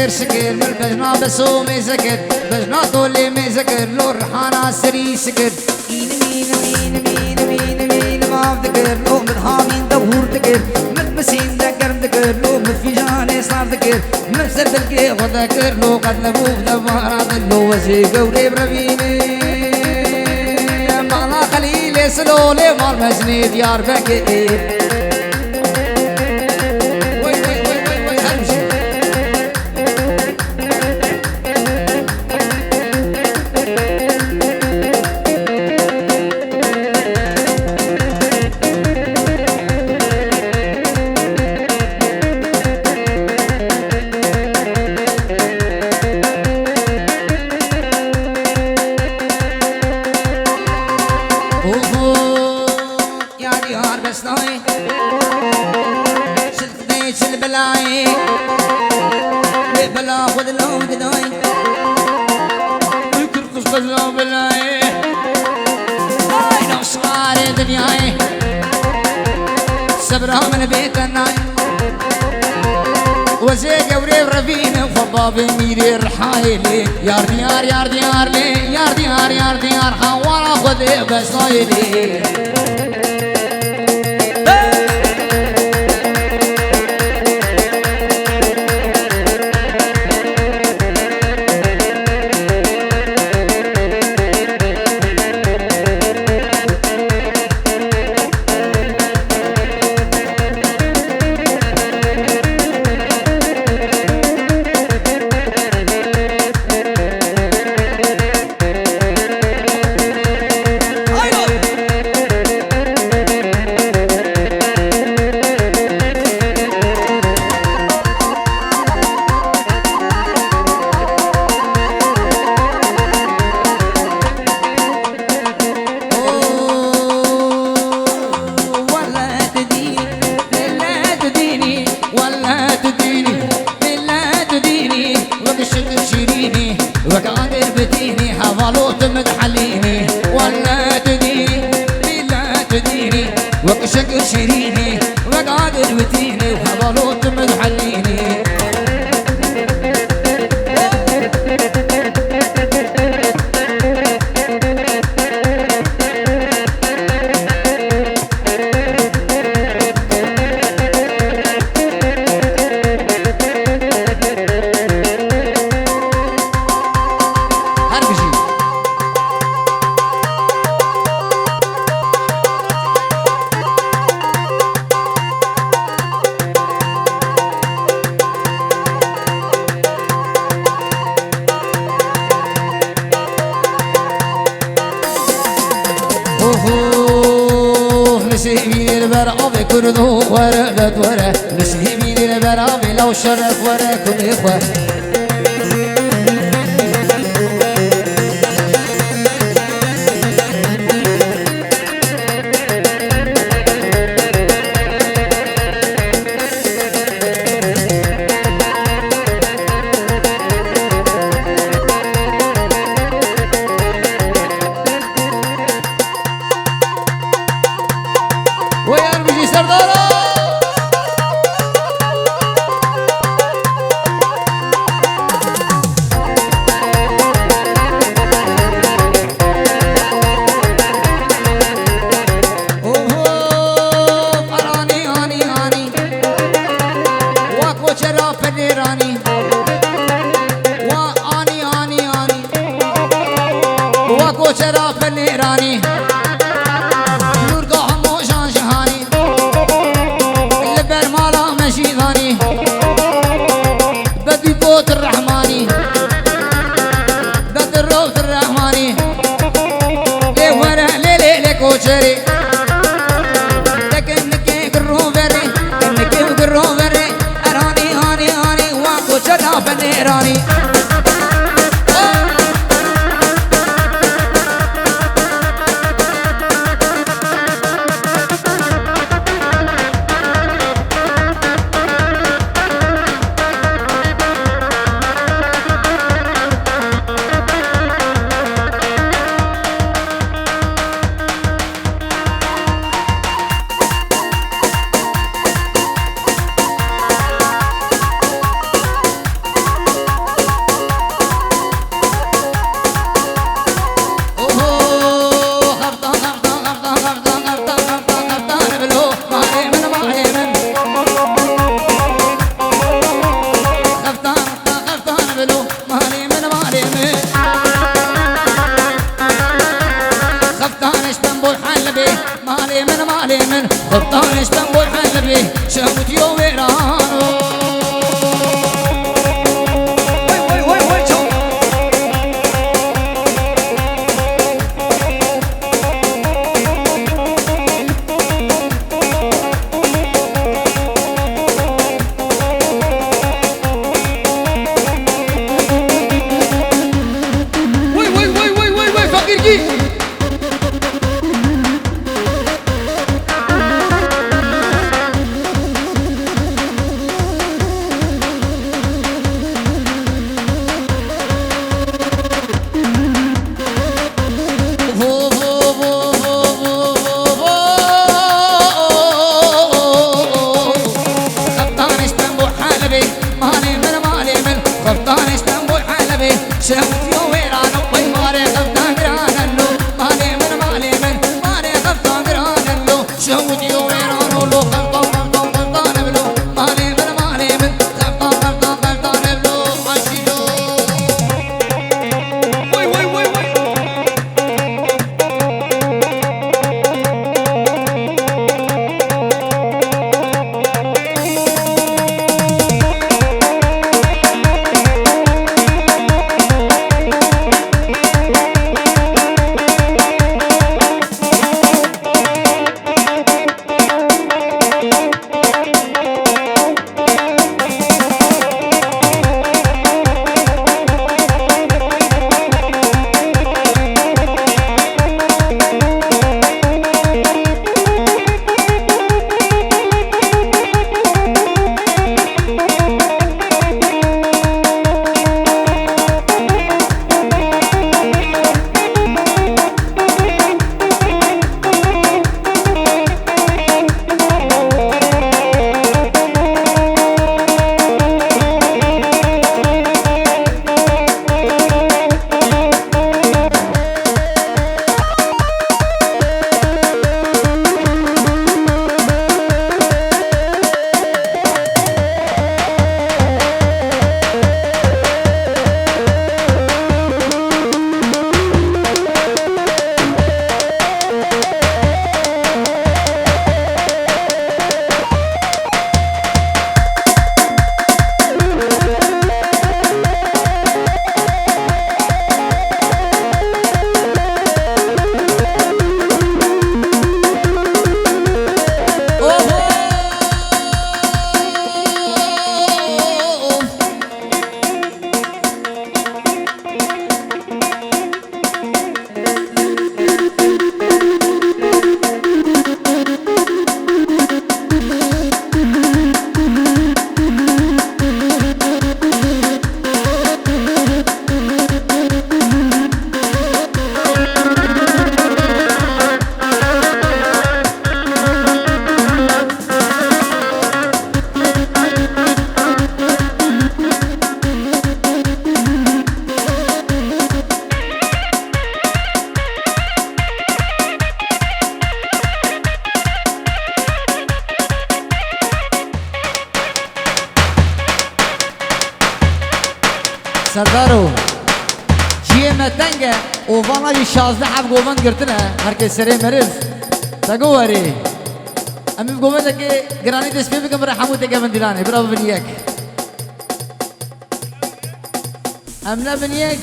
شكر شكر من بجنا بسومي ذكر بجنا طولي مي ذكر لو رحانا سري سكر مين مين مين مين مين مين ما افتكر لو مدهامين دور ذكر متمسين ذكر ذكر لو متفجاني صار ذكر مفسر بالكي وذكر لو قد نبوه دمارات لو وزي قوري بربيني مالا خليلي سلولي مال مجني ديار بكي بلا خذ لو بداي ويكرقص بلا بلاي هاي لو صار دنياي صبرها من بيت الناي وزي قوري وربينا وفباب ميري الرحايلي يار ديار يار ديار لي يار ديار يار ديار خوارا خذ بس نايلي وقادر بديني حفلوت مدحليني ولا تديني لا تديني وقشق شيريني وقادر بديني وحفلوت مدحليني نسيبين البرعبي كردو ورقت ورق نسيبين البرعبي لو شرف ورق كل إخوة شرف النيراني نور قهم وشان شهاني خبطانش بنبو حلبي شهوت يوم إيرانو سردارو جیه متنگه اووانا جی 16 حب گوون گرتنه هر که سره مرز تگو واری امی گوون که گرانی دست پی بکن برای حمود که من دیلانه برای بنیک امنا بنیک